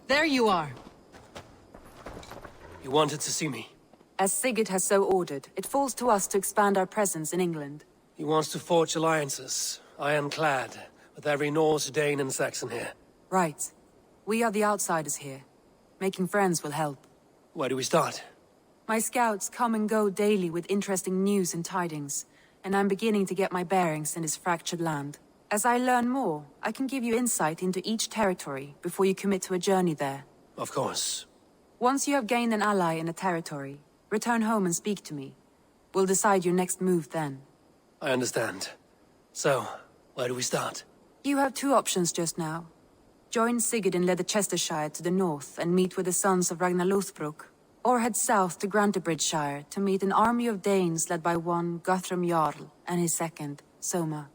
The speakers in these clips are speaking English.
There you are. You wanted to see me? As Sigurd has so ordered, it falls to us to expand our presence in England. He wants to forge alliances, ironclad, with every Norse, Dane and Saxon here. Right. We are the outsiders here. Making friends will help. Where do we start? My scouts come and go daily with interesting news and tidings, and I'm beginning to get my bearings in this fractured land. As I learn more, I can give you insight into each territory before you commit to a journey there. Of course. Once you have gained an ally in a territory, return home and speak to me. We'll decide your next move then. I understand. So, where do we start? You have two options just now. Join Sigurd in Leicestershire to the north and meet with the sons of Ragnar Lothbrok, or head south to Grantebridgeshire to meet an army of Danes led by one Guthrum Jarl and his second, Soma.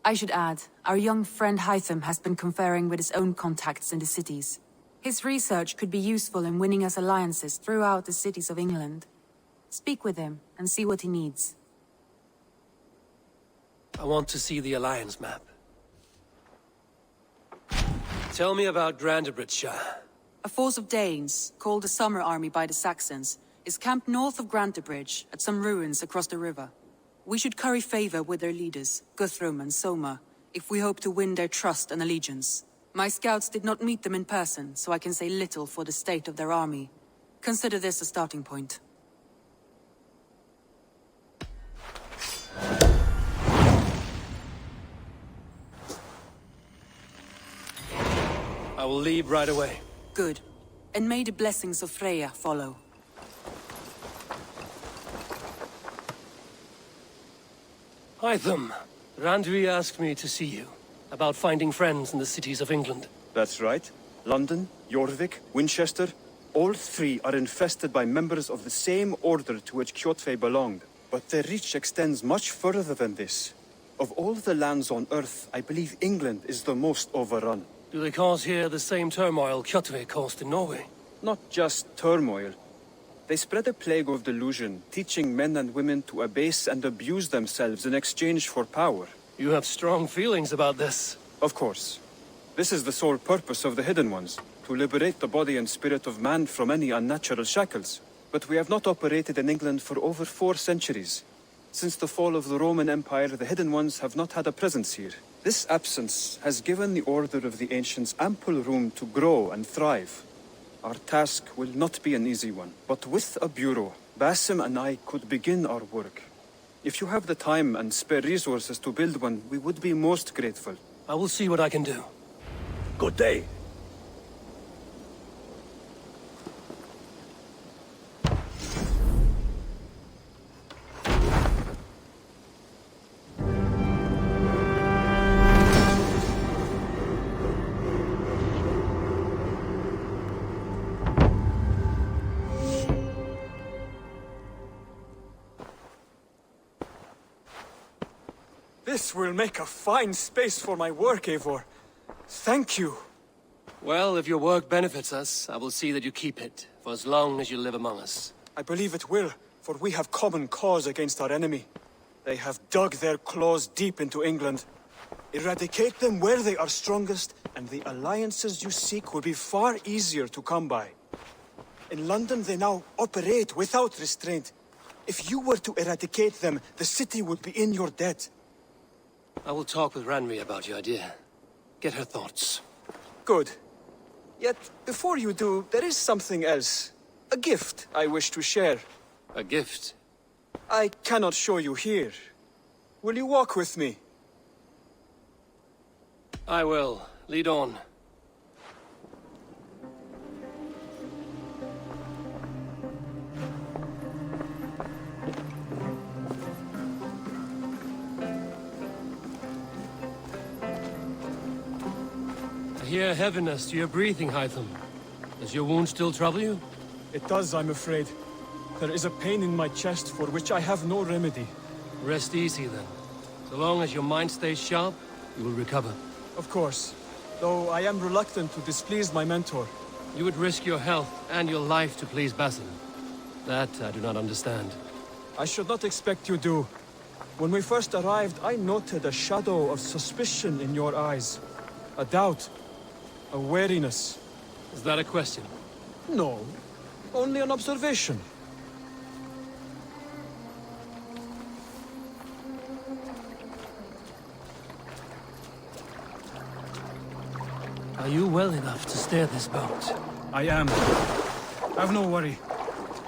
I should add, our young friend Hytham has been conferring with his own contacts in the cities. His research could be useful in winning us alliances throughout the cities of England. Speak with him and see what he needs. I want to see the alliance map. Tell me about Grantebridgeshire. A force of Danes, called the Summer Army by the Saxons, is camped north of Grantebridge at some ruins across the river. We should curry favor with their leaders, Guthrum and Soma, if we hope to win their trust and allegiance. My scouts did not meet them in person, so I can say little for the state of their army. Consider this a starting point. I will leave right away. Good. And may the blessings of Freya follow. Hytham, Randvi asked me to see you, about finding friends in the cities of England. That's right. London, Jorvik, Winchester, all three are infested by members of the same order to which Kjotve belonged. But their reach extends much further than this. Of all the lands on Earth, I believe England is the most overrun. Do they cause here the same turmoil Kjotve caused in Norway? Not just turmoil. They spread a plague of delusion, teaching men and women to abase and abuse themselves in exchange for power. You have strong feelings about this. Of course. This is the sole purpose of the Hidden Ones, to liberate the body and spirit of man from any unnatural shackles. But we have not operated in England for over 4 centuries. Since the fall of the Roman Empire, the Hidden Ones have not had a presence here. This absence has given the Order of the Ancients ample room to grow and thrive. Our task will not be an easy one, but with a bureau, Basim and I could begin our work. If you have the time and spare resources to build one, we would be most grateful. I will see what I can do. Good day. This will make a fine space for my work, Eivor. Thank you. Well, if your work benefits us, I will see that you keep it, for as long as you live among us. I believe it will, for we have common cause against our enemy. They have dug their claws deep into England. Eradicate them where they are strongest, and the alliances you seek will be far easier to come by. In London, they now operate without restraint. If you were to eradicate them, the city would be in your debt. I will talk with Ranvi about your idea. Get her thoughts. Good. Yet, before you do, there is something else. A gift I wish to share. A gift? I cannot show you here. Will you walk with me? I will. Lead on. I hear heaviness to your breathing, Hytham. Does your wound still trouble you? It does, I'm afraid. There is a pain in my chest for which I have no remedy. Rest easy, then. So long as your mind stays sharp, you will recover. Of course. Though I am reluctant to displease my mentor. You would risk your health and your life to please Basim. That I do not understand. I should not expect you do. When we first arrived, I noted a shadow of suspicion in your eyes. A doubt. A wariness. Is that a question? No, only an observation. Are you well enough to steer this boat? I am. Have no worry.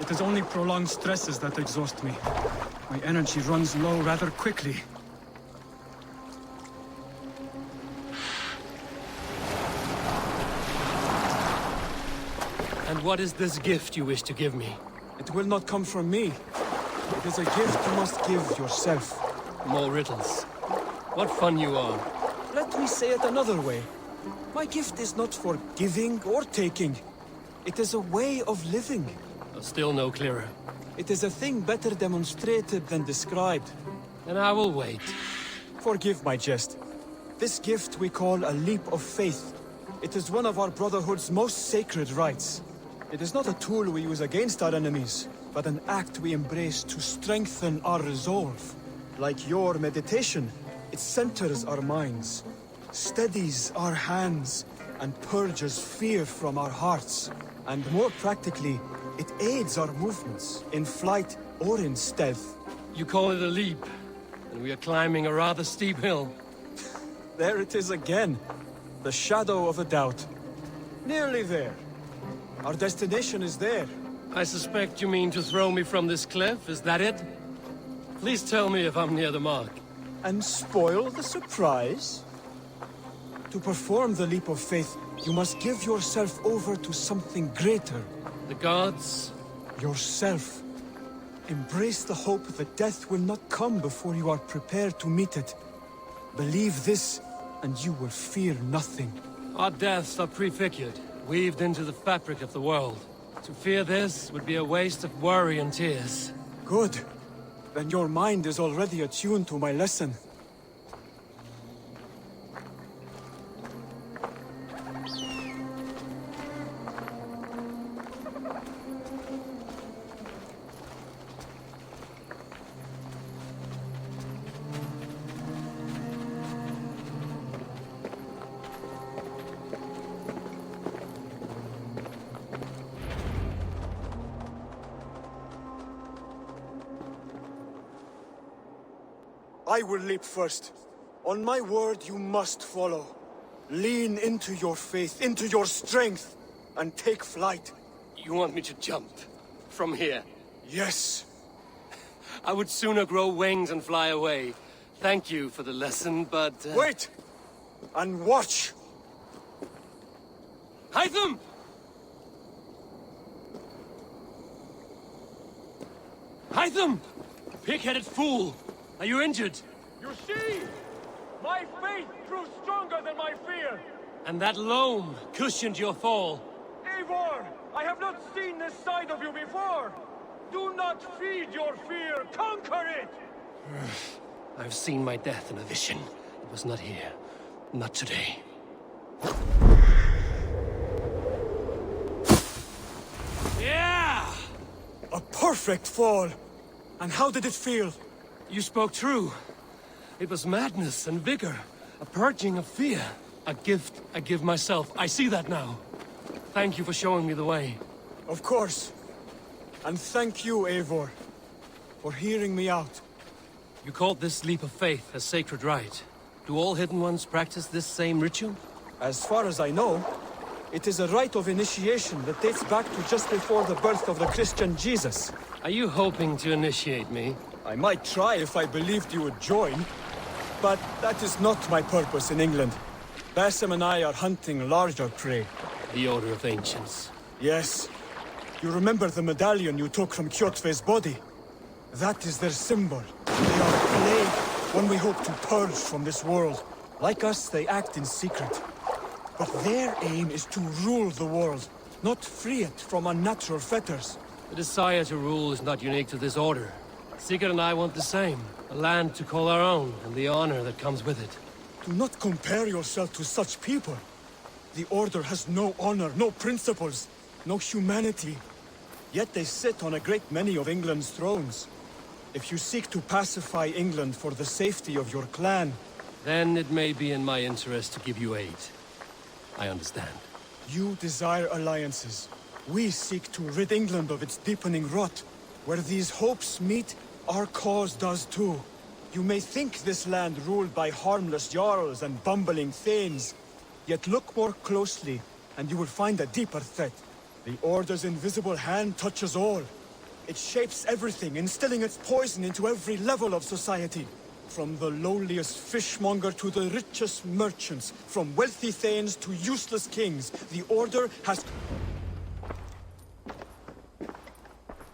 It is only prolonged stresses that exhaust me. My energy runs low rather quickly. And what is this gift you wish to give me? It will not come from me. It is a gift you must give yourself. More riddles. What fun you are. Let me say it another way. My gift is not for giving or taking. It is a way of living. Still no clearer. It is a thing better demonstrated than described. Then I will wait. Forgive my jest. This gift we call a leap of faith. It is one of our Brotherhood's most sacred rites. It is not a tool we use against our enemies, but an act we embrace to strengthen our resolve. Like your meditation, it centers our minds, steadies our hands, and purges fear from our hearts. And more practically, it aids our movements, in flight or in stealth. You call it a leap, and we are climbing a rather steep hill. There it is again. The shadow of a doubt. Nearly there. Our destination is there. I suspect you mean to throw me from this cliff, is that it? Please tell me if I'm near the mark. And spoil the surprise? To perform the leap of faith, you must give yourself over to something greater. The gods? Yourself. Embrace the hope that death will not come before you are prepared to meet it. Believe this, and you will fear nothing. Our deaths are prefigured, weaved into the fabric of the world. To fear this would be a waste of worry and tears. Good. Then your mind is already attuned to my lesson. I will leap first. On my word, you must follow. Lean into your faith, into your strength, and take flight. You want me to jump? From here? Yes. I would sooner grow wings and fly away. Thank you for the lesson, but... Wait! And watch! Hytham! Hytham! Pig-headed fool! Are you injured? You see? My faith proved stronger than my fear! And that loam cushioned your fall. Eivor! I have not seen this side of you before! Do not feed your fear! Conquer it! I've seen my death in a vision. It was not here. Not today. Yeah! A perfect fall! And how did it feel? You spoke true. It was madness and vigor. A purging of fear. A gift I give myself. I see that now. Thank you for showing me the way. Of course. And thank you, Eivor, for hearing me out. You called this leap of faith a sacred rite. Do all Hidden Ones practice this same ritual? As far as I know, it is a rite of initiation that dates back to just before the birth of the Christian Jesus. Are you hoping to initiate me? I might try if I believed you would join, but that is not my purpose in England. Basim and I are hunting larger prey. The Order of Ancients. Yes. You remember the medallion you took from Kjotve's body? That is their symbol. They are clay, one we hope to purge from this world. Like us, they act in secret. But their aim is to rule the world, not free it from unnatural fetters. The desire to rule is not unique to this order. Sigurd and I want the same. A land to call our own, and the honor that comes with it. Do not compare yourself to such people. The Order has no honor, no principles, no humanity. Yet they sit on a great many of England's thrones. If you seek to pacify England for the safety of your clan... Then it may be in my interest to give you aid. I understand. You desire alliances. We seek to rid England of its deepening rot. Where these hopes meet, our cause does too. You may think this land ruled by harmless jarls and bumbling thanes. Yet look more closely, and you will find a deeper threat. The Order's invisible hand touches all. It shapes everything, instilling its poison into every level of society. From the lowliest fishmonger to the richest merchants, from wealthy thanes to useless kings, the Order has...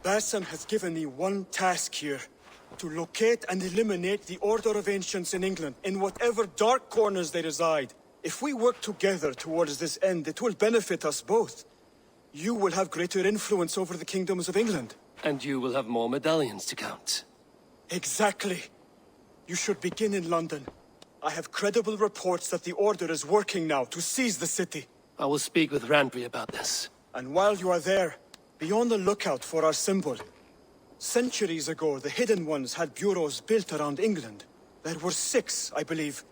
Basim has given me one task here. To locate and eliminate the Order of Ancients in England, in whatever dark corners they reside. If we work together towards this end, it will benefit us both. You will have greater influence over the kingdoms of England. And you will have more medallions to count. Exactly. You should begin in London. I have credible reports that the Order is working now to seize the city. I will speak with Randry about this. And while you are there, be on the lookout for our symbol. Centuries ago, the Hidden Ones had bureaus built around England. There were 6, I believe.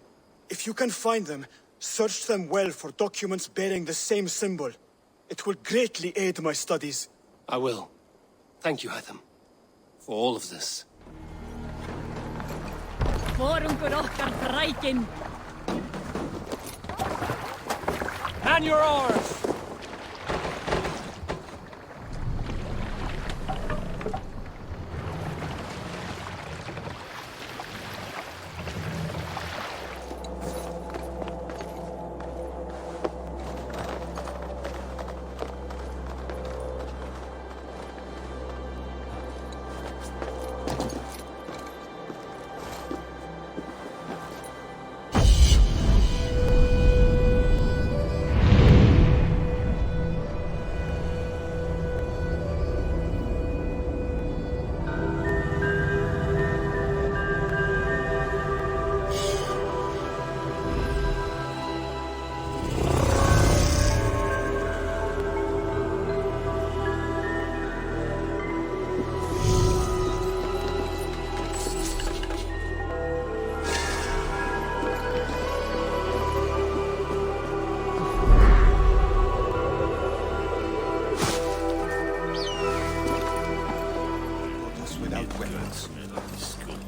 If you can find them, search them well for documents bearing the same symbol. It will greatly aid my studies. I will. Thank you, Hytham, for all of this. Man your oars!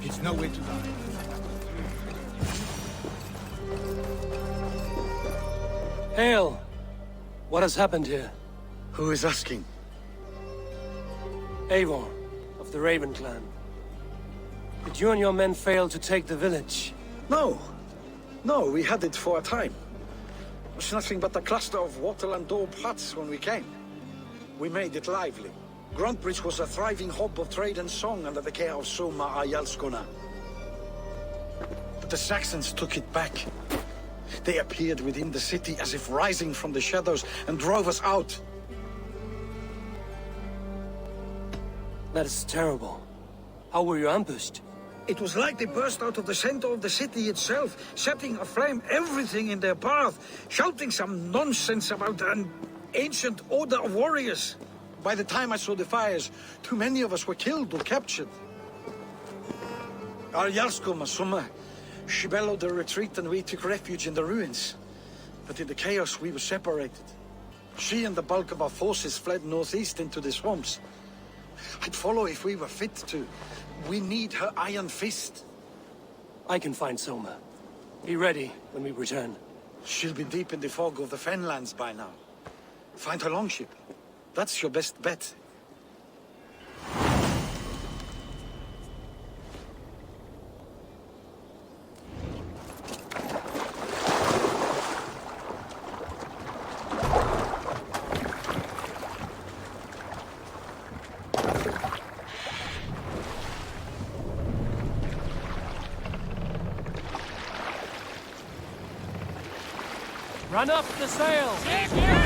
It's nowhere to hide. Hail! What has happened here? Who is asking? Eivor, of the Raven clan. Did you and your men fail to take the village? No. No, we had it for a time. It was nothing but a cluster of wattle and daub huts when we came. We made it lively. Grantbridge was a thriving hub of trade and song under the care of Soma Ayalskona. But the Saxons took it back. They appeared within the city as if rising from the shadows and drove us out. That is terrible. How were you ambushed? It was like they burst out of the center of the city itself, setting aflame everything in their path, shouting some nonsense about an ancient order of warriors. By the time I saw the fires, too many of us were killed or captured. Our Jarlsko Masuma, she bellowed a retreat and we took refuge in the ruins. But in the chaos we were separated. She and the bulk of our forces fled northeast into the swamps. I'd follow if we were fit to. We need her iron fist. I can find Soma. Be ready when we return. She'll be deep in the fog of the Fenlands by now. Find her longship. That's your best bet. Run up the sails!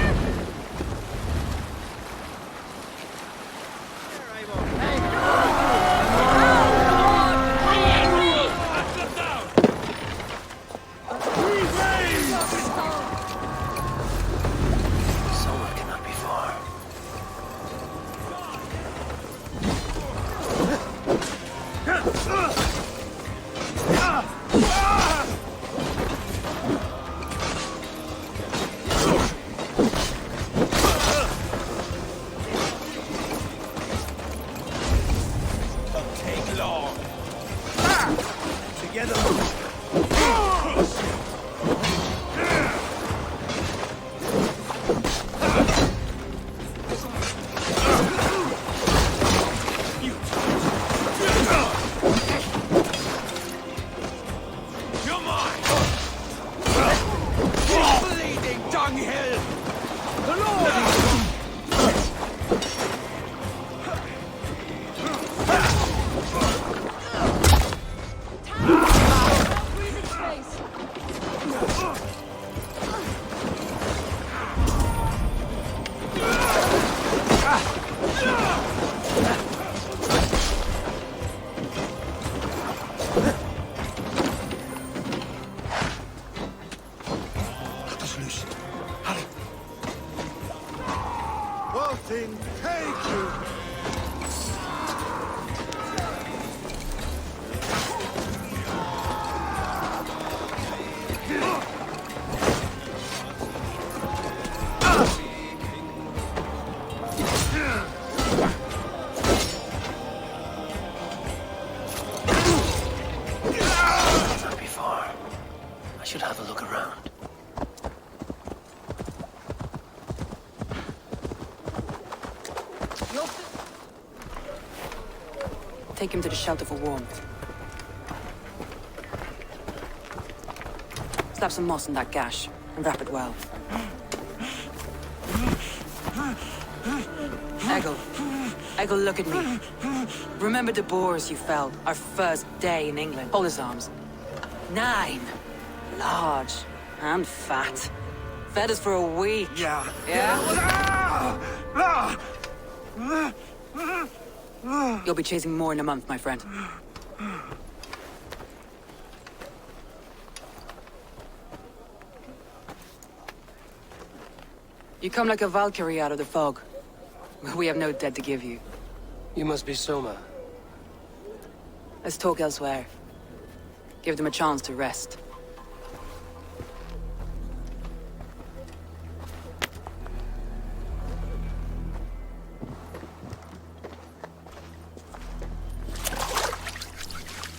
Bolting, take you! Before. I should have a look around. Take him to the shelter for warmth. Slap some moss in that gash, and wrap it well. Eggle, look at me. Remember the boars you felled, our first day in England? Hold his arms. 9. Large. And fat. Fed us for a week. Yeah. Yeah? You'll be chasing more in a month, my friend. You come like a Valkyrie out of the fog. We have no dead to give you. You must be Soma. Let's talk elsewhere. Give them a chance to rest.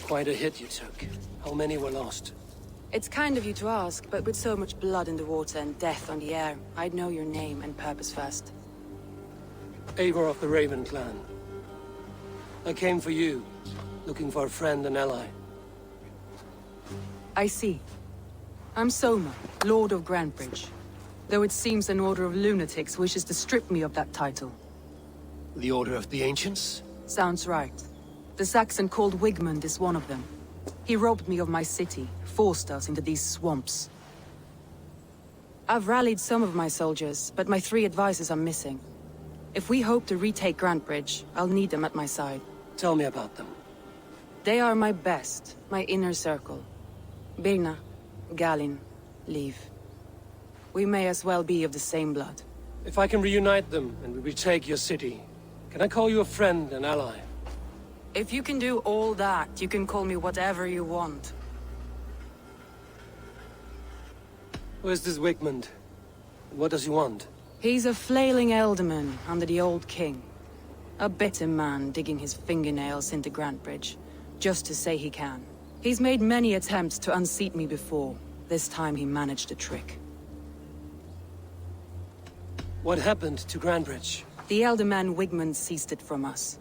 Quite a hit you took. How many were lost? It's kind of you to ask, but with so much blood in the water and death on the air, I'd know your name and purpose first. Eivor of the Raven clan. I came for you, looking for a friend and ally. I see. I'm Soma, Lord of Grantebridge. Though it seems an order of lunatics wishes to strip me of that title. The Order of the Ancients? Sounds right. The Saxon called Wigmund is one of them. He robbed me of my city, forced us into these swamps. I've rallied some of my soldiers, but my 3 advisors are missing. If we hope to retake Grantebridge, I'll need them at my side. Tell me about them. They are my best, my inner circle. Birna, Galin, Liv. We may as well be of the same blood. If I can reunite them and we retake your city, can I call you a friend and ally? If you can do all that, you can call me whatever you want. Where's this Wigmund? What does he want? He's a flailing elderman under the old king. A bitter man digging his fingernails into Grantebridge, just to say he can. He's made many attempts to unseat me before. This time he managed a trick. What happened to Grantebridge? The elderman Wigmund seized it from us.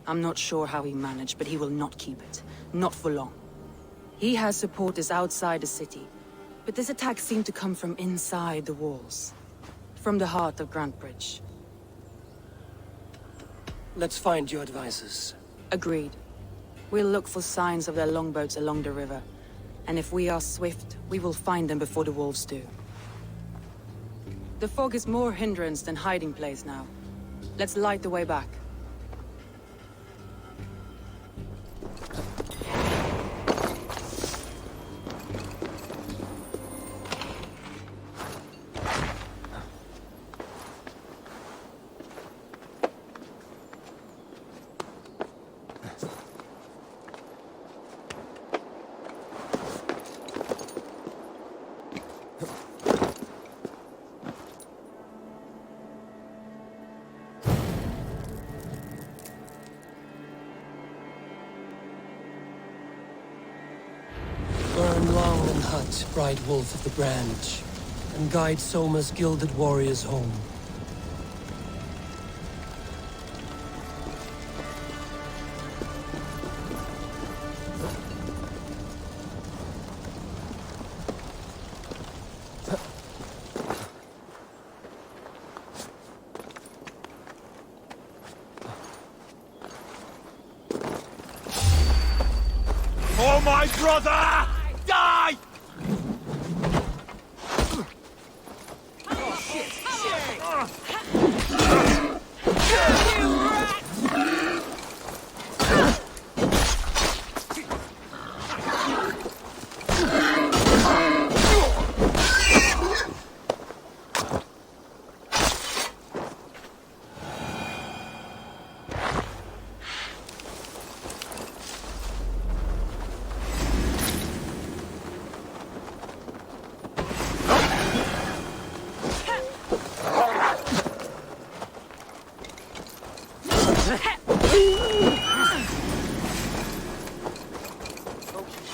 I'm not sure how he managed, but he will not keep it. Not for long. He has supporters outside the city, but this attack seemed to come from inside the walls. From the heart of Grantebridge. Let's find your advisors. Agreed. We'll look for signs of their longboats along the river. And if we are swift, we will find them before the wolves do. The fog is more hindrance than hiding place now. Let's light the way back. Burn long and hut, bright wolf of the branch, and guide Soma's gilded warriors home. Oh, my brother! Die! He's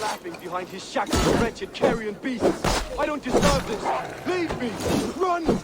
laughing behind his shackled, wretched carrion beasts. I don't deserve this. Leave me. Run!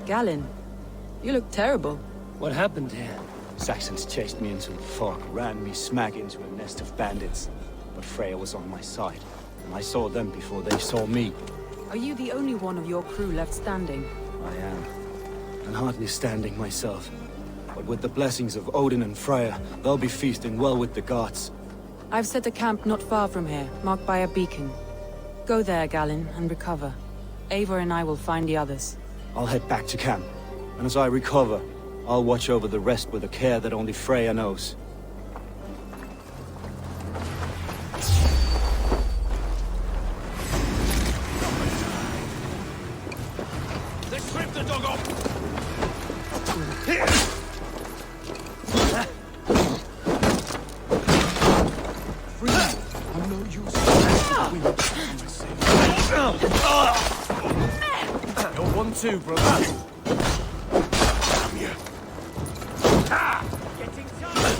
Galen, you look terrible. What happened here? Saxons chased me into the fog, ran me smack into a nest of bandits. But Freya was on my side, and I saw them before they saw me. Are you the only one of your crew left standing? I am. And hardly standing myself. But with the blessings of Odin and Freya, they'll be feasting well with the gods. I've set a camp not far from here, marked by a beacon. Go there, Galen, and recover. Eivor and I will find the others. I'll head back to camp, and as I recover, I'll watch over the rest with a care that only Freya knows. Let's rip the dog off! I'm no use. You're 1-2, brother. Damn you. Getting tired.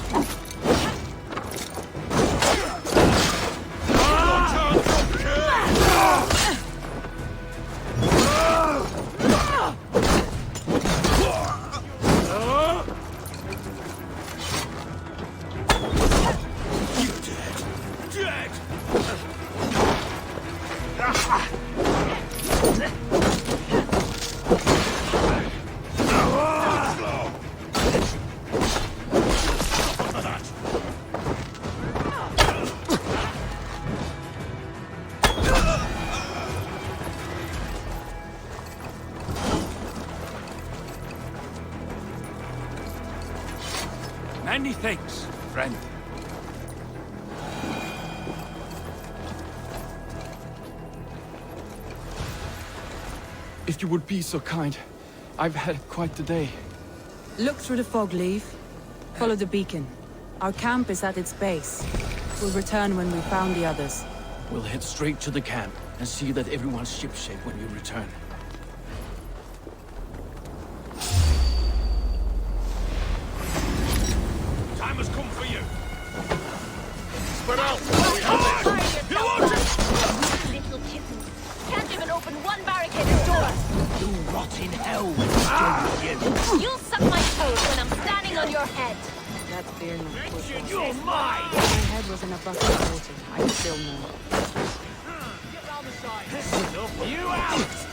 Many thanks, friend. If you would be so kind, I've had quite the day. Look through the fog, Leave. Follow the beacon. Our camp is at its base. We'll return when we've found the others. We'll head straight to the camp and see that everyone's shipshape when you return. Time has come for you. Spread out. You want it? Little kittens. Can't even open one barricaded door. You rot in hell. You'll suck my toes when I'm standing on your head. That fear not push. You're mine. My head was in a bucket of water. I still know. Get round the side. You out.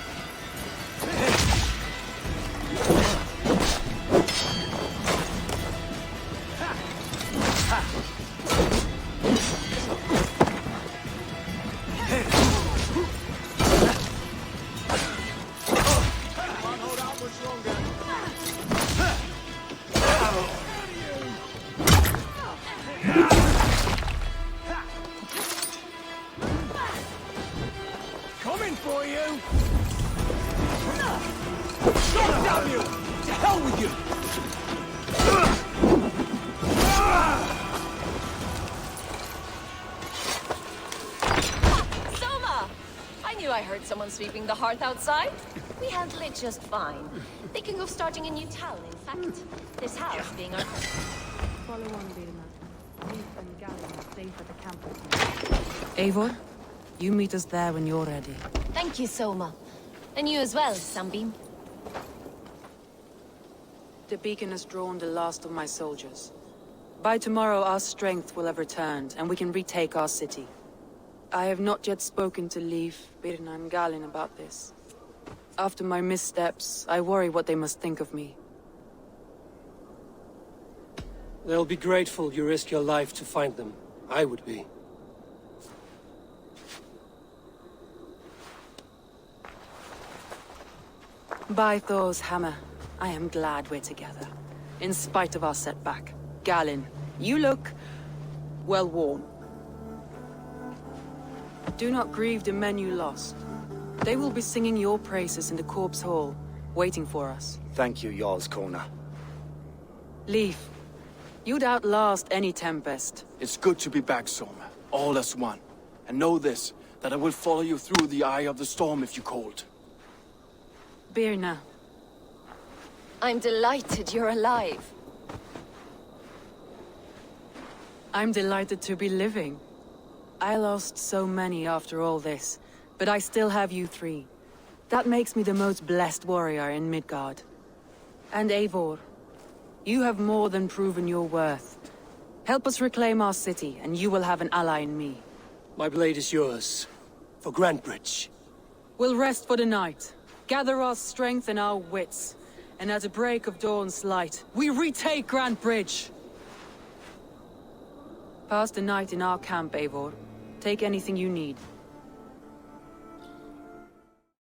Coming for you! Stop, damn you! To hell with you! Soma! I knew I heard someone sweeping the hearth outside. We handled it just fine. Thinking of starting a new town, in fact. This house being our... Follow on, Birna. Leave and Galen are safe at the camp with me. Eivor, you meet us there when you're ready. Thank you, Soma. And you as well, Sunbeam. The beacon has drawn the last of my soldiers. By tomorrow our strength will have returned, and we can retake our city. I have not yet spoken to Leif, Birna and Galin about this. After my missteps, I worry what they must think of me. They'll be grateful you risked your life to find them. I would be. By Thor's hammer, I am glad we're together. In spite of our setback. Galin, you look... well worn. Do not grieve the men you lost. They will be singing your praises in the Corpse Hall, waiting for us. Thank you, Jarl's Corner. Leif, you'd outlast any tempest. It's good to be back, Soma. All as one. And know this, that I will follow you through the eye of the storm if you called. Birna. I'm delighted you're alive. I'm delighted to be living. I lost so many after all this, but I still have you three. That makes me the most blessed warrior in Midgard. And Eivor, you have more than proven your worth. Help us reclaim our city, and you will have an ally in me. My blade is yours. For Grantebridge. We'll rest for the night, gather our strength and our wits, and at the break of dawn's light, we retake Grantebridge! Pass the night in our camp, Eivor. Take anything you need.